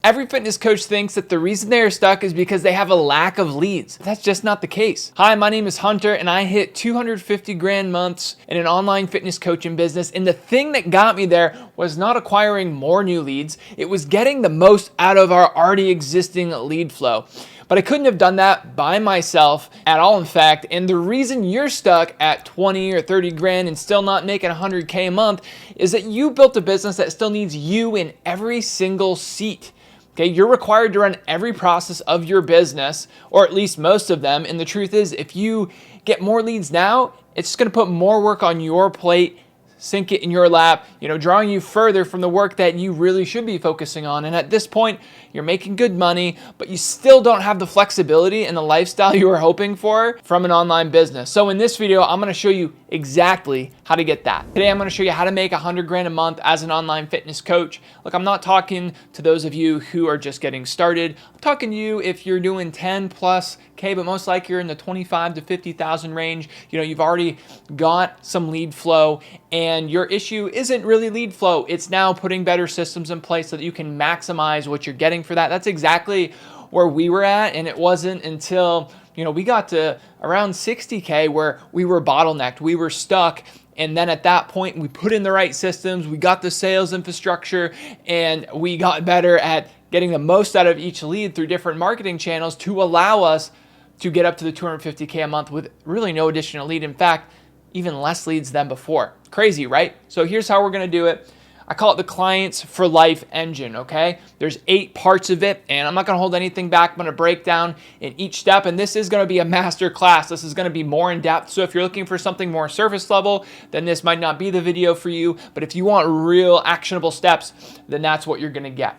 Every fitness coach thinks that the reason they are stuck is because they have a lack of leads. That's just not the case. Hi, my name is Hunter and I hit 250 grand months in an online fitness coaching business. And the thing that got me there was not acquiring more new leads. It was getting the most out of our already existing lead flow. But I couldn't have done that by myself at all, in fact. And the reason you're stuck at 20 or 30 grand and still not making 100K a month is that you built a business that still needs you in every single seat. Okay, you're required to run every process of your business, or at least most of them. And the truth is, if you get more leads now, it's just going to put more work on your plate, sink it in your lap, drawing you further from the work that you really should be focusing on. And at this point, you're making good money, but you still don't have the flexibility and the lifestyle you were hoping for from an online business. So in this video, I'm going to show you exactly how to get that. Today, I'm going to show you how to make 100 grand a month as an online fitness coach. Look, I'm not talking to those of you who are just getting started. I'm talking to you if you're doing 10 plus K, but most likely you're in the 25 to 50,000 range. You've already got some lead flow, and your issue isn't really lead flow. It's now putting better systems in place so that you can maximize what you're getting for that. That's exactly where we were at, and it wasn't until we got to around 60K where we were bottlenecked, we were stuck. And then at that point, we put in the right systems, we got the sales infrastructure, and we got better at getting the most out of each lead through different marketing channels to allow us to get up to the 250K a month with really no additional lead. In fact, even less leads than before. Crazy, right? So here's how we're going to do it. I call it the Clients for Life engine, okay? There's 8 parts of it, and I'm not gonna hold anything back. I'm gonna break down in each step, and this is gonna be a master class. This is gonna be more in depth. So if you're looking for something more surface level, then this might not be the video for you. But if you want real actionable steps, then that's what you're gonna get.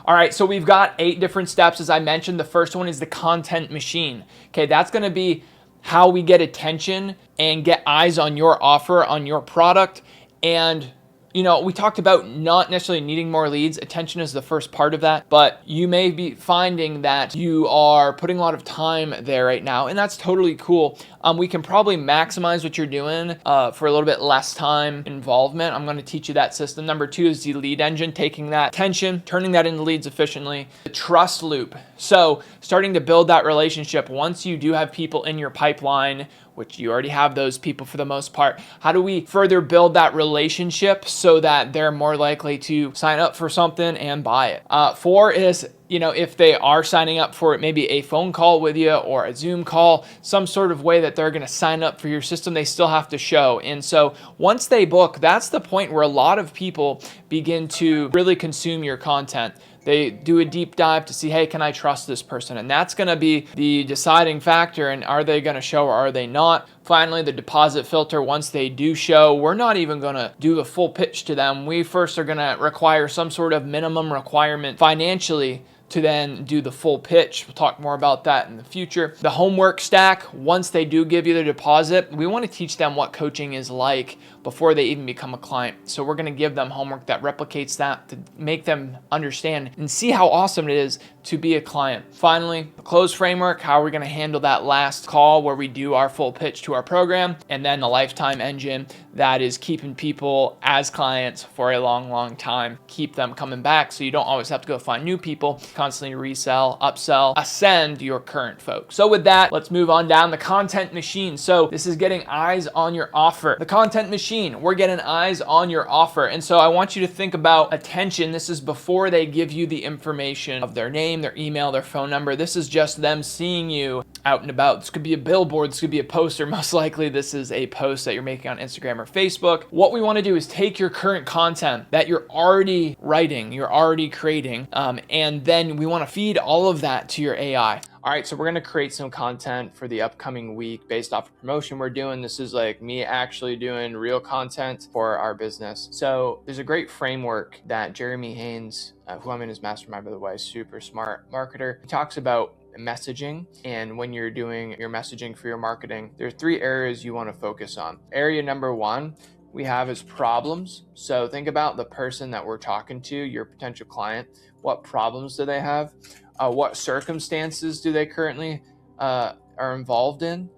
All right, so we've got 8 different steps. As I mentioned, the first one is the content machine. Okay, that's gonna be how we get attention and get eyes on your offer, on your product. And we talked about not necessarily needing more leads. Attention is the first part of that, but you may be finding that you are putting a lot of time there right now, and that's totally cool. We can probably maximize what you're doing for a little bit less time involvement. I'm going to teach you that system. Number 2 is the lead engine, taking that attention, turning that into leads efficiently. The trust loop. So starting to build that relationship once you do have people in your pipeline, which you already have those people for the most part. How do we further build that relationship so that they're more likely to sign up for something and buy it? 4 is, if they are signing up for maybe a phone call with you or a Zoom call, some sort of way that they're going to sign up for your system, they still have to show. And so once they book, that's the point where a lot of people begin to really consume your content. They do a deep dive to see, hey, can I trust this person? And that's going to be the deciding factor. And are they going to show or are they not? Finally, the deposit filter. Once they do show, we're not even going to do a full pitch to them. We first are going to require some sort of minimum requirement financially to then do the full pitch. We'll talk more about that in the future. The homework stack, once they do give you the deposit, we want to teach them what coaching is like before they even become a client. So we're going to give them homework that replicates that to make them understand and see how awesome it is to be a client. Finally, the close framework, how we're going to handle that last call where we do our full pitch to our program, and then the lifetime engine that is keeping people as clients for a long, long time. Keep them coming back so you don't always have to go find new people, constantly resell, upsell, ascend your current folks. So with that, let's move on down the content machine. So this is getting eyes on your offer. The content machine, we're getting eyes on your offer. And so I want you to think about attention. This is before they give you the information of their name, their email, their phone number. This is just them seeing you out and about. This could be a billboard, this could be a poster. Most likely this is a post that you're making on Instagram or Facebook. What we want to do is take your current content that you're already writing, you're already creating, and then we want to feed all of that to your AI. All right, so we're going to create some content for the upcoming week based off of promotion we're doing. This is like me actually doing real content for our business. So there's a great framework that Jeremy Haynes, who I'm in his mastermind, by the way, super smart marketer, he talks about messaging. And when you're doing your messaging for your marketing, there are 3 areas you want to focus on. Area number 1 we have is problems. So think about the person that we're talking to, your potential client. What problems do they have? What circumstances do they currently are involved in?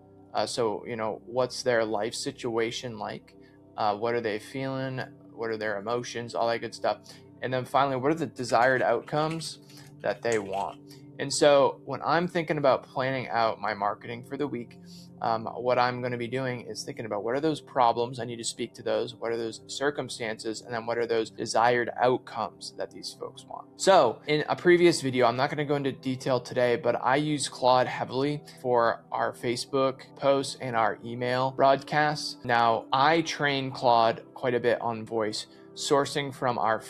So, what's their life situation like? What are they feeling? What are their emotions? All that good stuff. And then finally, what are the desired outcomes that they want? And so when I'm thinking about planning out my marketing for the week, what I'm going to be doing is thinking about what are those problems, I need to speak to those, what are those circumstances, and then what are those desired outcomes that these folks want. So in a previous video, I'm not going to go into detail today, but I use Claude heavily for our Facebook posts and our email broadcasts. Now, I train Claude quite a bit on voice, sourcing from our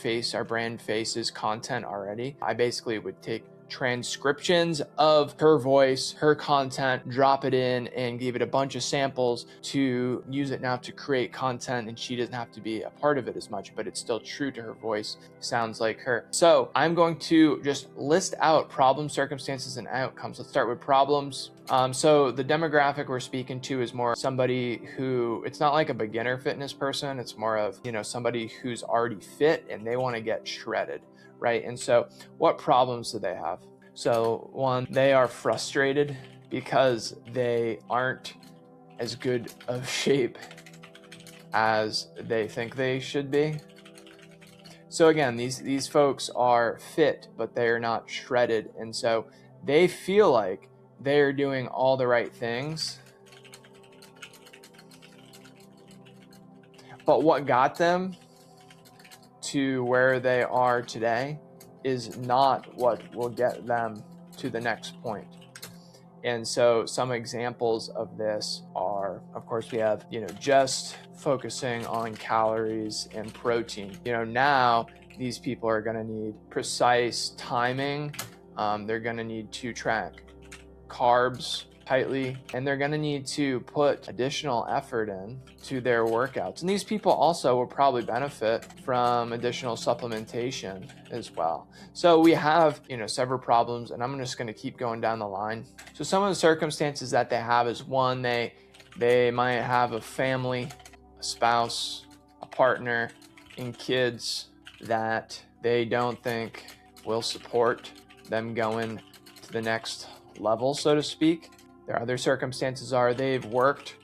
brand faces content already. I basically would take transcriptions of her voice, her content, drop it in and give it a bunch of samples to use it now to create content, and she doesn't have to be a part of it as much, but it's still true to her voice, sounds like her. So I'm going to just list out problems, circumstances, and outcomes. Let's start with problems. So the demographic we're speaking to is more somebody who, it's not like a beginner fitness person, it's more of, somebody who's already fit and they want to get shredded, right? And so what problems do they have? So one, they are frustrated because they aren't as good of shape as they think they should be. So again, these folks are fit, but they're not shredded. And so they feel like they're doing all the right things. But what got them to where they are today is not what will get them to the next point. And so some examples of this are, of course, we have, just focusing on calories and protein. Now these people are going to need precise timing. They're going to need to track carbs tightly, and they're going to need to put additional effort in to their workouts. And these people also will probably benefit from additional supplementation as well. So we have, several problems, and I'm just going to keep going down the line. So some of the circumstances that they have is, one, they might have a family, a spouse, a partner, and kids that they don't think will support them going to the next level, so to speak. Their other circumstances are they've worked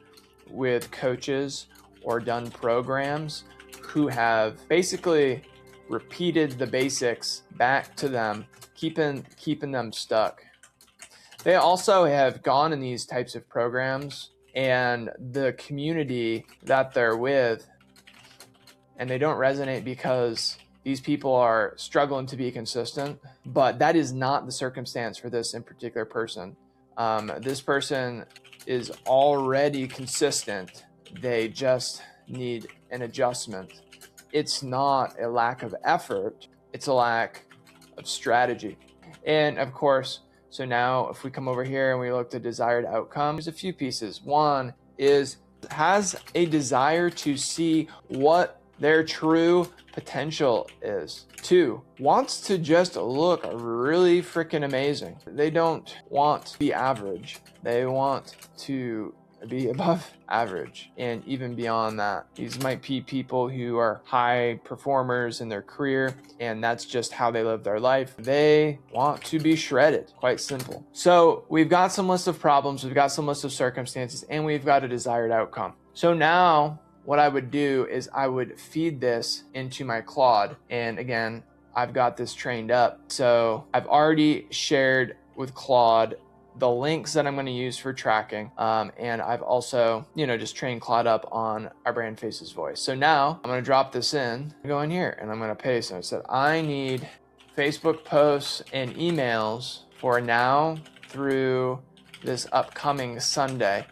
with coaches or done programs who have basically repeated the basics back to them, keeping them stuck. They also have gone in these types of programs, and the community that they're with, and they don't resonate because these people are struggling to be consistent. But that is not the circumstance for this in particular person. This person is already consistent. They just need an adjustment. It's not a lack of effort. It's a lack of strategy. And of course, so now if we come over here and we look at desired outcome, there's a few pieces. One is has a desire to see what their true potential is. Two, wants to just look really freaking amazing. They don't want to be average. They want to be above average and even beyond that. These might be people who are high performers in their career, and that's just how they live their life. They want to be shredded, quite simple. So we've got some list of problems, we've got some list of circumstances, and we've got a desired outcome. So now what I would do is I would feed this into my Claude. And again, I've got this trained up. So I've already shared with Claude the links that I'm going to use for tracking. And I've also, just trained Claude up on our brand faces voice. So now I'm going to drop this in, go in here, and I'm going to paste. And I said, I need Facebook posts and emails for now through this upcoming Sunday.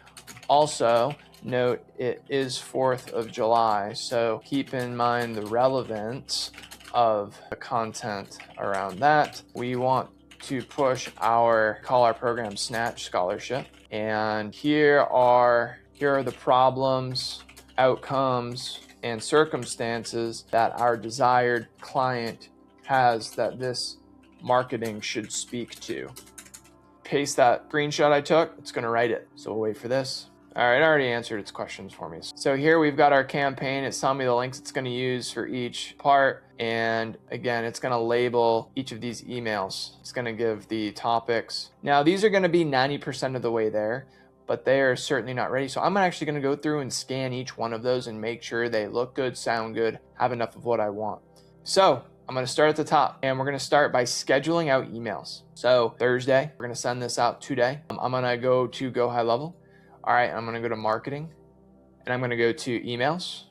Also, note it is 4th of July, so keep in mind the relevance of the content around that. We want to push call our program Snatch Scholarship. And here are the problems, outcomes, and circumstances that our desired client has that this marketing should speak to. Paste that screenshot I took, it's gonna write it. So we'll wait for this. All right, I already answered its questions for me. So here we've got our campaign. It's telling me the links it's going to use for each part. And again, it's going to label each of these emails. It's going to give the topics. Now, these are going to be 90% of the way there, but they are certainly not ready. So I'm actually going to go through and scan each one of those and make sure they look good, sound good, have enough of what I want. So I'm gonna start at the top, and we're gonna start by scheduling out emails. So Thursday, we're gonna send this out today. I'm gonna go to Go High Level. All right, I'm gonna go to marketing, and I'm gonna go to emails,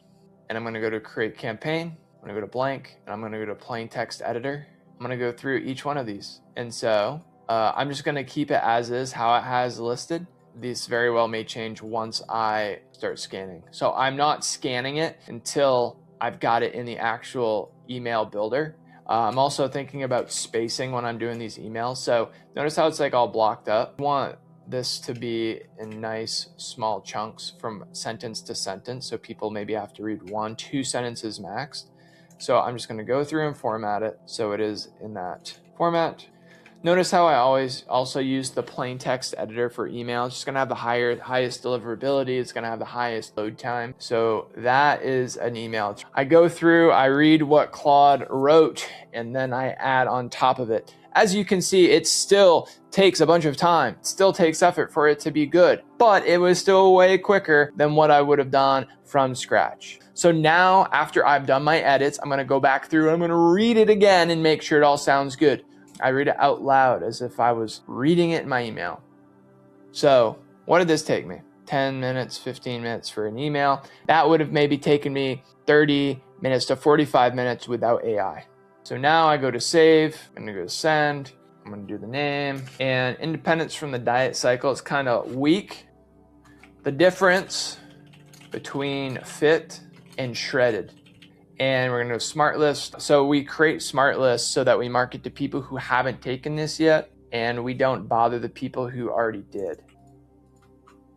and I'm gonna go to create campaign. I'm gonna go to blank, and I'm gonna go to plain text editor. I'm gonna go through each one of these. And so I'm just gonna keep it as is, how it has listed. These very well may change once I start scanning. So I'm not scanning it until I've got it in the actual email builder. I'm also thinking about spacing when I'm doing these emails. So notice how it's like all blocked up. I want this to be in nice small chunks from sentence to sentence. So people maybe have to read 1-2 sentences max. So I'm just going to go through and format it so it is in that format. Notice how I always also use the plain text editor for email. It's just going to have the highest deliverability. It's going to have the highest load time. So that is an email. I go through, I read what Claude wrote, and then I add on top of it. As you can see, it still takes a bunch of time. It still takes effort for it to be good, but it was still way quicker than what I would have done from scratch. So now after I've done my edits, I'm going to go back through and I'm going to read it again and make sure it all sounds good. I read it out loud as if I was reading it in my email. So what did this take me? 10 minutes, 15 minutes for an email. That would have maybe taken me 30 minutes to 45 minutes without AI. So now I go to save, I'm gonna go to send, I'm gonna do the name, and independence from the diet cycle is kind of weak. The difference between fit and shredded. And we're gonna go smart list. So we create smart lists so that we market to people who haven't taken this yet, and we don't bother the people who already did.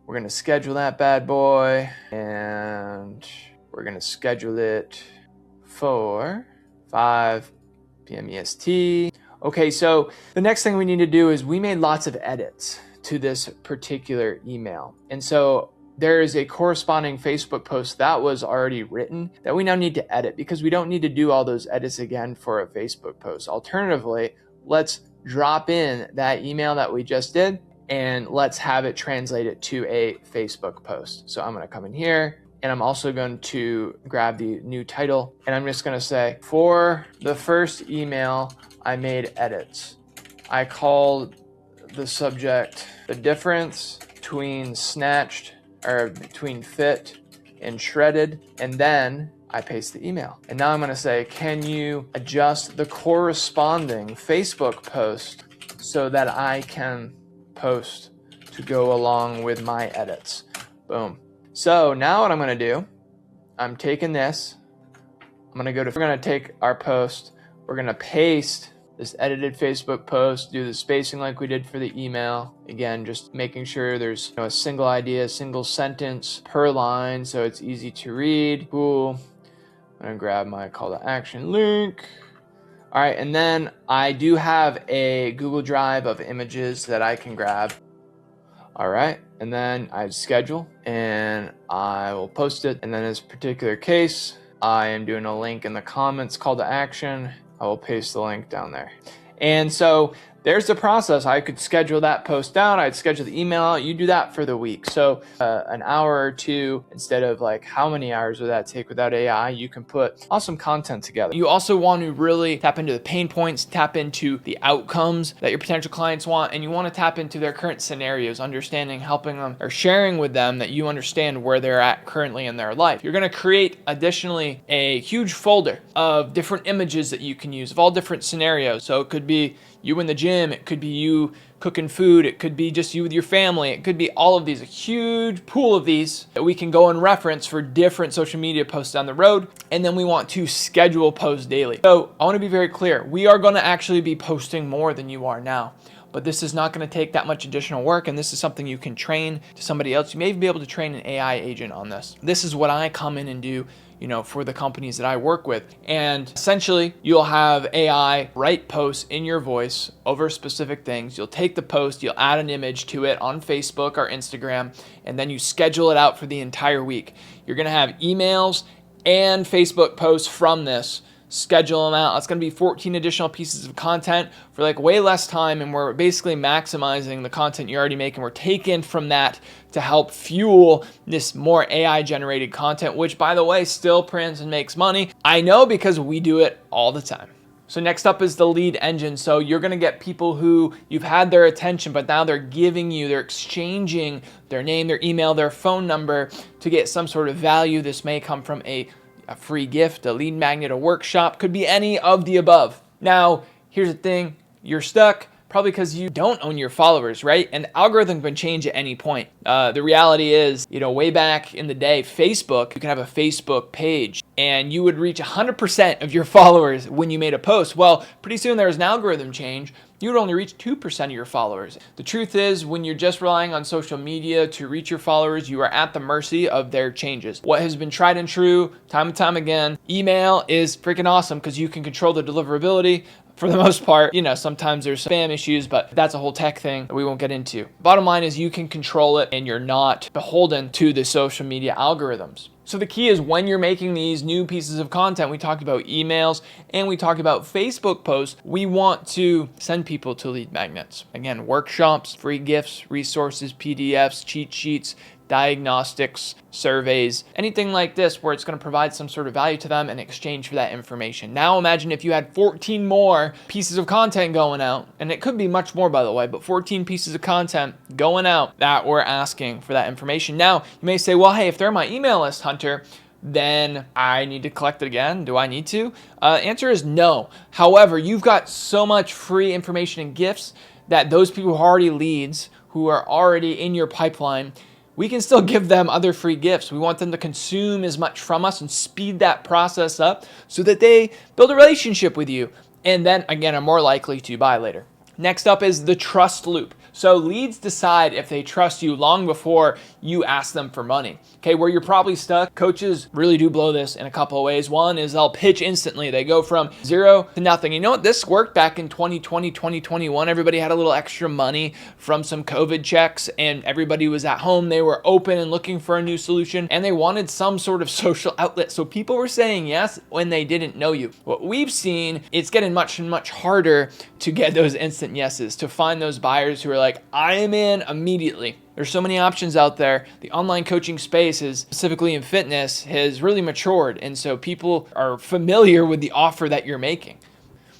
We're gonna schedule that bad boy, and we're gonna schedule it for 5 p.m. EST. Okay, so the next thing we need to do is we made lots of edits to this particular email. And so there is a corresponding Facebook post that was already written that we now need to edit because we don't need to do all those edits again for a Facebook post. Alternatively, let's drop in that email that we just did and let's have it translate it to a Facebook post. So I'm going to come in here and I'm also going to grab the new title and I'm just going to say, for the first email, I made edits. I called the subject the difference between between fit and shredded, and then I paste the email. And now I'm gonna say, can you adjust the corresponding Facebook post so that I can post to go along with my edits? Boom. So now what I'm gonna do, I'm taking this, we're gonna take our post, we're gonna paste this edited Facebook post, do the spacing like we did for the email. Again, just making sure there's a single idea, a single sentence per line so it's easy to read. Cool. I'm gonna grab my call to action link. All right, and then I do have a Google Drive of images that I can grab. All right, and then I schedule and I will post it. And then in this particular case, I am doing a link in the comments, call to action. I will paste the link down there. And so there's the process. I could schedule that post down. I'd schedule the email. You do that for the week. So an hour or two, instead of like how many hours would that take without AI, you can put awesome content together. You also want to really tap into the pain points, tap into the outcomes that your potential clients want, and you want to tap into their current scenarios, understanding, helping them, or sharing with them that you understand where they're at currently in their life. You're going to create additionally a huge folder of different images that you can use of all different scenarios. So it could be you in the gym, it could be you cooking food, it could be just you with your family, it could be all of these, a huge pool of these that we can go and reference for different social media posts down the road. And then we want to schedule posts daily. So I want to be very clear, we are going to actually be posting more than you are now. But this is not going to take that much additional work, and this is something you can train to somebody else. You may even be able to train an AI agent on this. This is what I come in and do, for the companies that I work with. And essentially, you'll have AI write posts in your voice over specific things. You'll take the post, you'll add an image to it on Facebook or Instagram, and then you schedule it out for the entire week. You're going to have emails and Facebook posts from this. Schedule them out. It's going to be 14 additional pieces of content for like way less time, and we're basically maximizing the content you're already making. We're taking from that to help fuel this more AI generated content, which by the way still prints and makes money. I know because we do it all the time. So next up is the lead engine. So you're going to get people who you've had their attention, but now they're exchanging their name, their email, their phone number to get some sort of value. This may come from a free gift, a lead magnet, a workshop, could be any of the above. Now, here's the thing, you're stuck probably because you don't own your followers, right? And the algorithm can change at any point. The reality is, way back in the day, Facebook, you can have a Facebook page and you would reach 100% of your followers when you made a post. Well, pretty soon there was an algorithm change. You would only reach 2% of your followers. The truth is, when you're just relying on social media to reach your followers, you are at the mercy of their changes. What has been tried and true time and time again, email is freaking awesome because you can control the deliverability. For the most part, sometimes there's spam issues, but that's a whole tech thing that we won't get into. Bottom line is you can control it and you're not beholden to the social media algorithms. So the key is when you're making these new pieces of content, we talked about emails and we talked about Facebook posts, we want to send people to lead magnets. Again, workshops, free gifts, resources, PDFs, cheat sheets, diagnostics, surveys, anything like this where it's going to provide some sort of value to them in exchange for that information. Now imagine if you had 14 more pieces of content going out, and it could be much more by the way, but 14 pieces of content going out that were asking for that information. Now you may say, well, hey, if they're on my email list, Hunter, then I need to collect it again. Do I need to? Answer is no. However, you've got so much free information and gifts that those people who are already leads, who are already in your pipeline, we can still give them other free gifts. We want them to consume as much from us and speed that process up so that they build a relationship with you and then again are more likely to buy later. Next up is the trust loop. So leads decide if they trust you long before you ask them for money. Okay, where you're probably stuck, coaches really do blow this in a couple of ways. One is they'll pitch instantly. They go from 0 to nothing. You know what? This worked back in 2020, 2021. Everybody had a little extra money from some COVID checks and everybody was at home. They were open and looking for a new solution and they wanted some sort of social outlet. So people were saying yes when they didn't know you. What we've seen, it's getting much harder to get those instant yeses, to find those buyers who are like, I am in immediately. There's so many options out there. The online coaching space is, specifically in fitness, has really matured. And so people are familiar with the offer that you're making.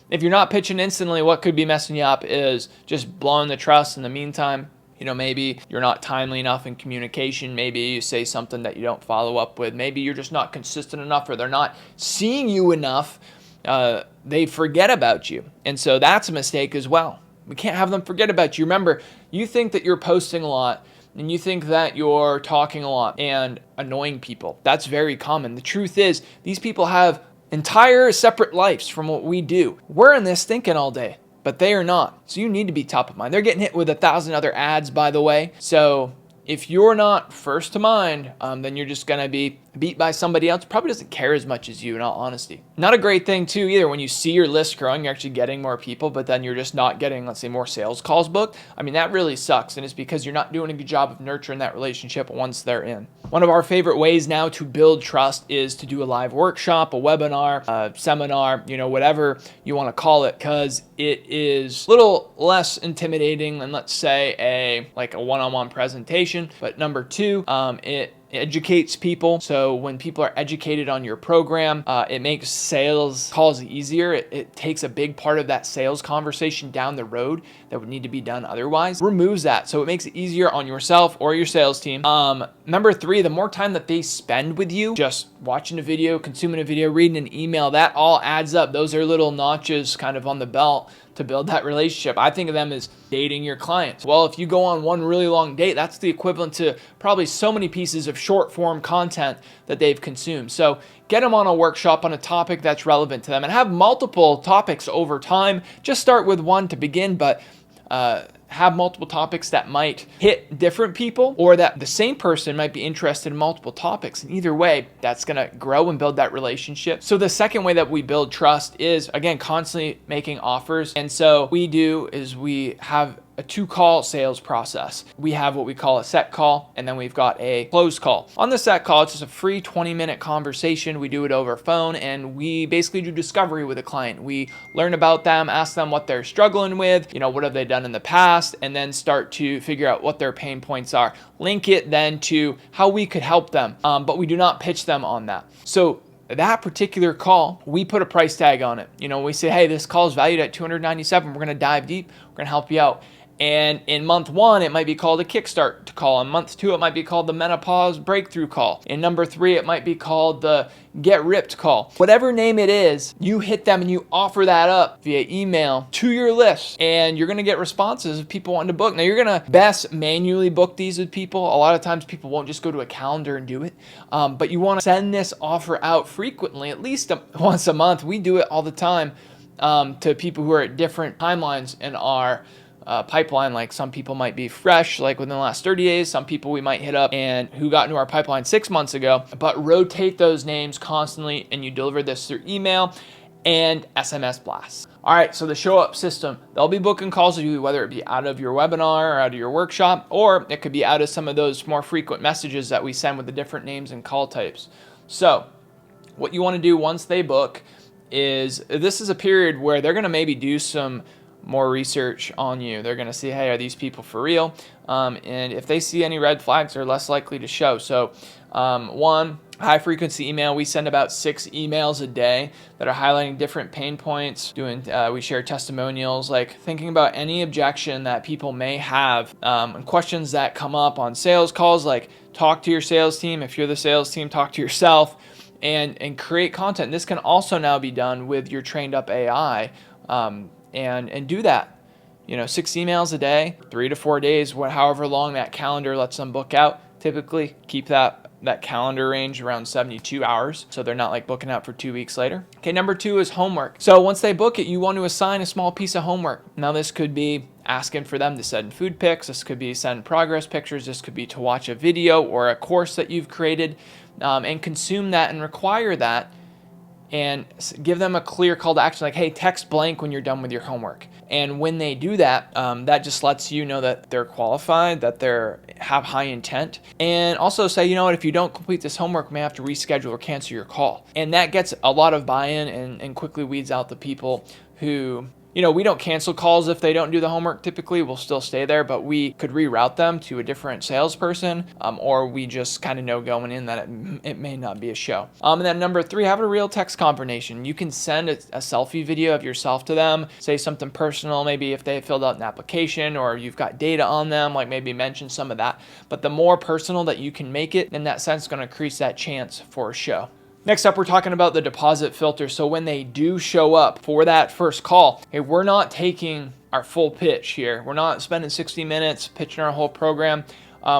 If you're not pitching instantly, what could be messing you up is just blowing the trust in the meantime. Maybe you're not timely enough in communication. Maybe you say something that you don't follow up with. Maybe you're just not consistent enough or they're not seeing you enough. They forget about you. And so that's a mistake as well. We can't have them forget about you. Remember, you think that you're posting a lot and you think that you're talking a lot and annoying people. That's very common. The truth is, these people have entire separate lives from what we do. We're in this thinking all day, but they are not. So you need to be top of mind. They're getting hit with 1,000 other ads, by the way. So if you're not first to mind, then you're just going to be beat by somebody else. Probably doesn't care as much as you, in all honesty. Not a great thing too either. When you see your list growing, you're actually getting more people, but then you're just not getting, let's say, more sales calls booked. I mean, that really sucks. And it's because you're not doing a good job of nurturing that relationship once they're in. One of our favorite ways now to build trust is to do a live workshop, a webinar, a seminar, whatever you want to call it, because it is a little less intimidating than, let's say, a one-on-one presentation. But number two, it educates people. So when people are educated on your program, it makes sales calls easier. It takes a big part of that sales conversation down the road that would need to be done otherwise. Removes that. So it makes it easier on yourself or your sales team. Number three, the more time that they spend with you, just watching a video, consuming a video, reading an email, that all adds up. Those are little notches kind of on the belt to build that relationship. I think of them as dating your clients. Well, if you go on one really long date, that's the equivalent to probably so many pieces of short form content that they've consumed. So get them on a workshop on a topic that's relevant to them and have multiple topics over time. Just start with one to begin, but have multiple topics that might hit different people or that the same person might be interested in multiple topics. And either way, that's going to grow and build that relationship. So the second way that we build trust is, again, constantly making offers. And so we have a 2-call sales process. We have what we call a set call, and then we've got a close call. On the set call, it's just a free 20-minute conversation. We do it over phone, and we basically do discovery with a client. We learn about them, ask them what they're struggling with, what have they done in the past, and then start to figure out what their pain points are. Link it then to how we could help them, but we do not pitch them on that. So that particular call, we put a price tag on it. We say, hey, this call is valued at $297. We're going to dive deep. We're going to help you out. And in month 1, it might be called a kickstart call. In month 2, it might be called the menopause breakthrough call. In number 3, it might be called the get ripped call. Whatever name it is, you hit them and you offer that up via email to your list, and you're going to get responses of people wanting to book. Now, you're going to best manually book these with people. A lot of times people won't just go to a calendar and do it, but you want to send this offer out frequently, at least once a month. We do it all the time to people who are at different timelines in our pipeline. Like some people might be fresh, like within the last 30 days. Some people we might hit up and who got into our pipeline 6 months ago, but rotate those names constantly, and you deliver this through email and SMS blasts. All right, so the show up system, they'll be booking calls with you, whether it be out of your webinar or out of your workshop, or it could be out of some of those more frequent messages that we send with the different names and call types. So what you want to do once they book is, this is a period where they're going to maybe do some more research on you. They're going to see, hey, are these people for real? And if they see any red flags, they're less likely to show. So one, high frequency email. We send about 6 emails a day that are highlighting different pain points. We share testimonials, like thinking about any objection that people may have, and questions that come up on sales calls, like talk to your sales team. If you're the sales team, talk to yourself and create content. This can also now be done with your trained up AI. And do that, 6 emails a day, 3 to 4 days, however long that calendar lets them book out. Typically keep that calendar range around 72 hours, so they're not like booking out for 2 weeks later. Okay, number 2 is homework. So once they book it, you want to assign a small piece of homework. Now this could be asking for them to send food pics. This could be send progress pictures. This could be to watch a video or a course that you've created, and consume that and require that. And give them a clear call to action, like, hey, text blank when you're done with your homework. And when they do that, that just lets you know that they're qualified, that they have high intent. And also say, you know what, if you don't complete this homework, we may have to reschedule or cancel your call. And that gets a lot of buy-in and quickly weeds out the people who, we don't cancel calls if they don't do the homework. Typically, we'll still stay there, but we could reroute them to a different salesperson, or we just kind of know going in that it may not be a show. And then number 3, have a real text confirmation. You can send a selfie video of yourself to them, say something personal, maybe if they filled out an application or you've got data on them, like maybe mention some of that. But the more personal that you can make it, in that sense, it's going to increase that chance for a show. Next up, we're talking about the deposit filter. So when they do show up for that first call, hey, we're not taking our full pitch here. We're not spending 60 minutes pitching our whole program.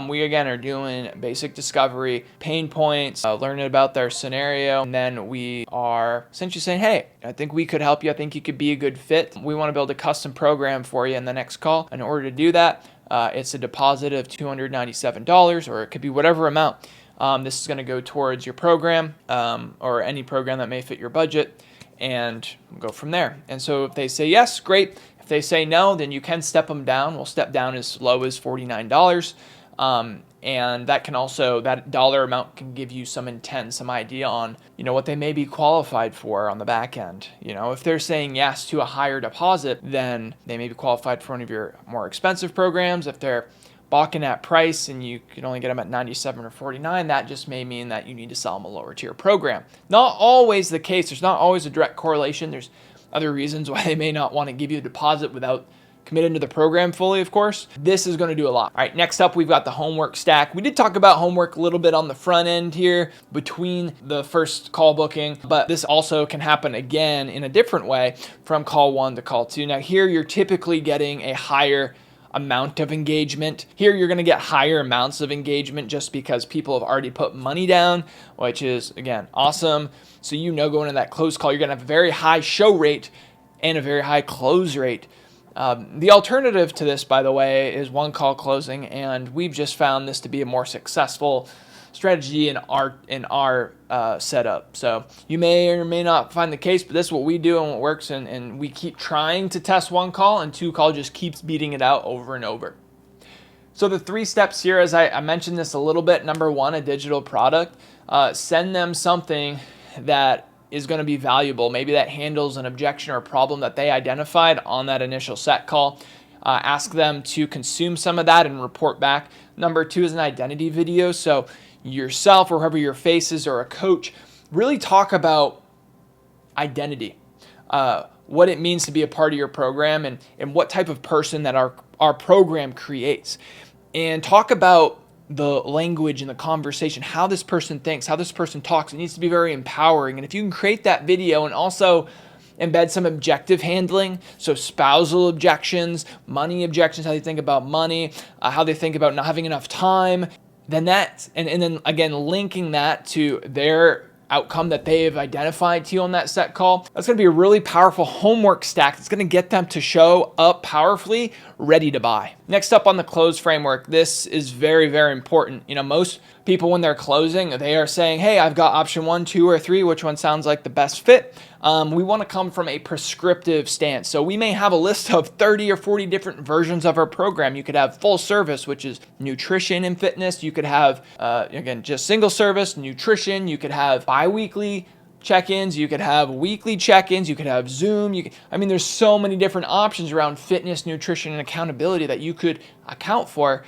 We, again, are doing basic discovery, pain points, learning about their scenario, and then we are essentially saying, hey, I think we could help you. I think you could be a good fit. We want to build a custom program for you in the next call. In order to do that, it's a deposit of $297, or it could be whatever amount. This is going to go towards your program, or any program that may fit your budget, and go from there. And so if they say yes, great. If they say no, then you can step them down. We'll step down as low as $49. And that can also, that dollar amount can give you some intent, some idea on, what they may be qualified for on the back end. If they're saying yes to a higher deposit, then they may be qualified for one of your more expensive programs. If they're balking at price and you can only get them at 97 or 49, that just may mean that you need to sell them a lower tier program. Not always the case. There's not always a direct correlation. There's other reasons why they may not want to give you a deposit without committing to the program fully, of course. This is going to do a lot. All right, next up, we've got the homework stack. We did talk about homework a little bit on the front end here between the first call booking, but this also can happen again in a different way from call 1 to call 2. Now here, you're typically getting a higher amount of engagement. Here you're going to get higher amounts of engagement just because people have already put money down, which is, again, awesome. So going into that close call, you're going to have a very high show rate and a very high close rate. The alternative to this, by the way, is one call closing, and we've just found this to be a more successful strategy in our setup. So you may or may not find the case, but this is what we do and what works, and we keep trying to test 1 call, and 2 call just keeps beating it out over and over. So the 3 steps here, as I mentioned this a little bit. Number 1, a digital product. Send them something that is going to be valuable. Maybe that handles an objection or a problem that they identified on that initial set call. Ask them to consume some of that and report back. Number 2 is an identity video. So yourself or whoever your face is, or a coach, really talk about identity, what it means to be a part of your program, and what type of person that our program creates. And talk about the language and the conversation, how this person thinks, how this person talks. It needs to be very empowering. And if you can create that video and also embed some objective handling, so spousal objections, money objections, how they think about money, how they think about not having enough time, then that, and then again, linking that to their outcome that they've identified to you on that set call, that's going to be a really powerful homework stack that's going to get them to show up powerfully, ready to buy. Next up on the close framework, this is very, very important. Most people when they're closing, they are saying, hey, I've got option 1, 2, or 3, which one sounds like the best fit? We want to come from a prescriptive stance. So we may have a list of 30 or 40 different versions of our program. You could have full service, which is nutrition and fitness. You could have, again, just single service, nutrition. You could have bi-weekly check-ins. You could have weekly check-ins. You could have Zoom. There's so many different options around fitness, nutrition, and accountability that you could account for.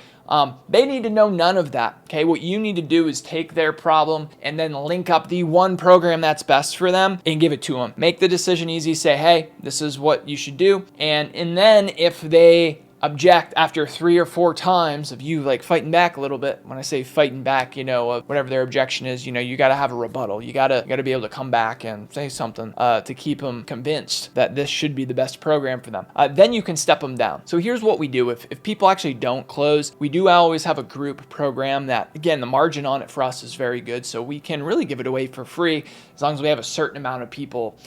They need to know none of that. Okay, what you need to do is take their problem and then link up the one program that's best for them and give it to them. Make the decision easy. Say, hey, this is what you should do. And then if they object after 3 or 4 times of you like fighting back a little bit, when I say fighting back, whatever their objection is, you got to have a rebuttal. You got to be able to come back and say something to keep them convinced that this should be the best program for them. Then you can step them down. So here's what we do. If people actually don't close, we do always have a group program that, again, the margin on it for us is very good. So we can really give it away for free as long as we have a certain amount of people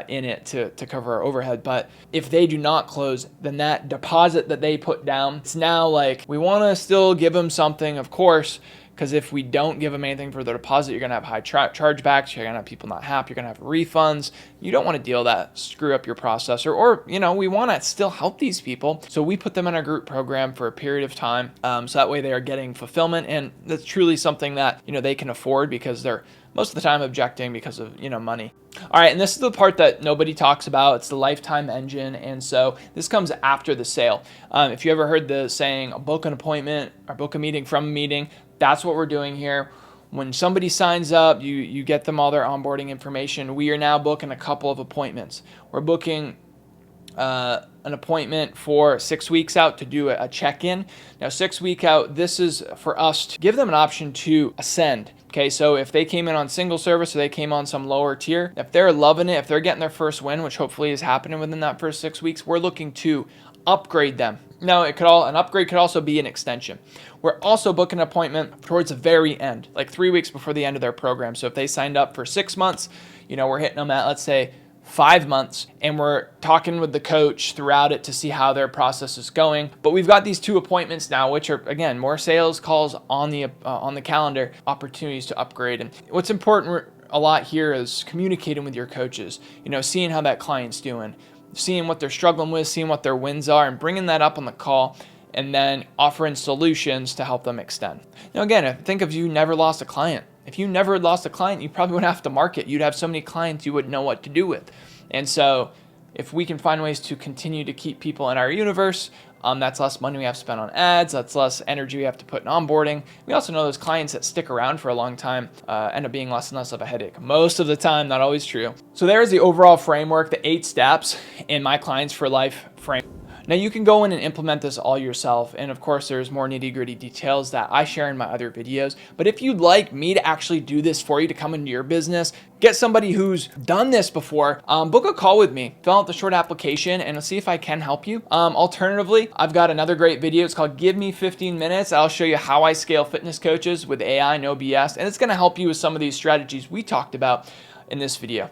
in it to cover our overhead. But if they do not close, then that deposit that they put down, it's now like, we want to still give them something, of course, because if we don't give them anything for the deposit, you're going to have high chargebacks, you're going to have people not happy, you're going to have refunds. You don't want to deal that, screw up your processor, or, we want to still help these people. So we put them in our group program for a period of time. So that way they are getting fulfillment, and that's truly something that, they can afford because they're most of the time objecting because of, money. All right, and this is the part that nobody talks about. It's the lifetime engine. And so this comes after the sale. If you ever heard the saying, book an appointment or book a meeting from a meeting, that's what we're doing here. When somebody signs up, you get them all their onboarding information. We are now booking a couple of appointments. We're booking an appointment for 6 weeks out to do a check-in. Now, 6 weeks out, this is for us to give them an option to ascend. Okay, so if they came in on single service or they came on some lower tier, if they're loving it, if they're getting their first win, which hopefully is happening within that first 6 weeks, we're looking to upgrade them. Now, an upgrade could also be an extension. We're also booking an appointment towards the very end, like 3 weeks before the end of their program. So if they signed up for 6 months, we're hitting them at, let's say, 5 months, and we're talking with the coach throughout it to see how their process is going. But we've got these 2 appointments now, which are, again, more sales calls on the calendar, opportunities to upgrade. And what's important a lot here is communicating with your coaches, seeing how that client's doing, seeing what they're struggling with, seeing what their wins are, and bringing that up on the call, and then offering solutions to help them extend. Now, again, think if you never lost a client. If you never lost a client, you probably wouldn't have to market. You'd have so many clients you wouldn't know what to do with. And so if we can find ways to continue to keep people in our universe, that's less money we have to spend on ads. That's less energy we have to put in onboarding. We also know those clients that stick around for a long time end up being less and less of a headache. Most of the time, not always true. So there's the overall framework, the 8 steps in my Clients for Life framework. Now you can go in and implement this all yourself. And of course, there's more nitty-gritty details that I share in my other videos. But if you'd like me to actually do this for you to come into your business, get somebody who's done this before, book a call with me, fill out the short application, and I'll see if I can help you. Alternatively, I've got another great video. It's called Give Me 15 Minutes. I'll show you how I scale fitness coaches with AI, no BS. And it's going to help you with some of these strategies we talked about in this video.